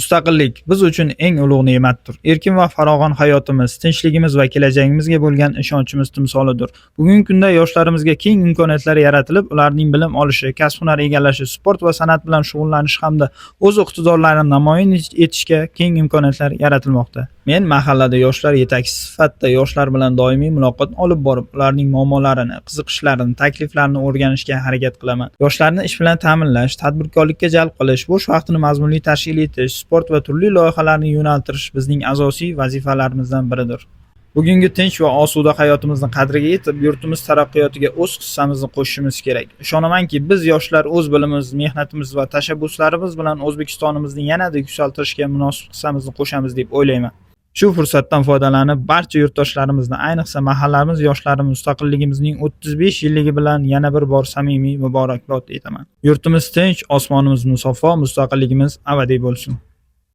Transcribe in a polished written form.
Mustaqillik biz uchun eng ulug' ne'matdir. Erkin va farovon hayotimiz, tinchligimiz va kelajagimizga bo'lgan ishonchimiz timsolidir. Bugungi kunda yoshlarimizga keng imkoniyatlar yaratilib, ularning bilim olishi, kasb-hunar egallashi, sport va san'at bilan shug'ullanishi hamda o'z iqtidollarini namoyon etishga keng imkoniyatlar yaratilmoqda. Men mahallada yoshlar yetakchisi sifatida yoshlar bilan doimiy muloqot olib borib, ularning muammolarini, qiziqishlarini, takliflarini o'rganishga harakat qilaman. Yoshlarni ish bilan ta'minlash, tadbirkorlikka jalb qilish, bo'sh vaqtini mazmunli tashkil etish, sport va turli loyihalarni yo'naltirish bizning asosiy vazifalarimizdan biridir. Bugungi tinch va osuda hayotimizni qadriga yetib, yurtimiz taraqqiyotiga o'z hissamizni qo'shishimiz kerak. Ishonamanki, biz yoshlar o'z bilimiz, mehnatimiz va tashabbuslarimiz bilan O'zbekistonimizni yanada yuksaltirishga munosib hissamizni qo'shamiz deb o'ylayman. Shu fursatdan foydalanib, barcha yurtdoshlarimizni, ayniqsa mahallamiz yoshlari mustaqilligimizning 35 yilligi bilan yana bir bor samimiy muborakbod etaman. Yurtimiz tinch, osmonimiz musaffo, mustaqilligimiz abadiy bo'lsin.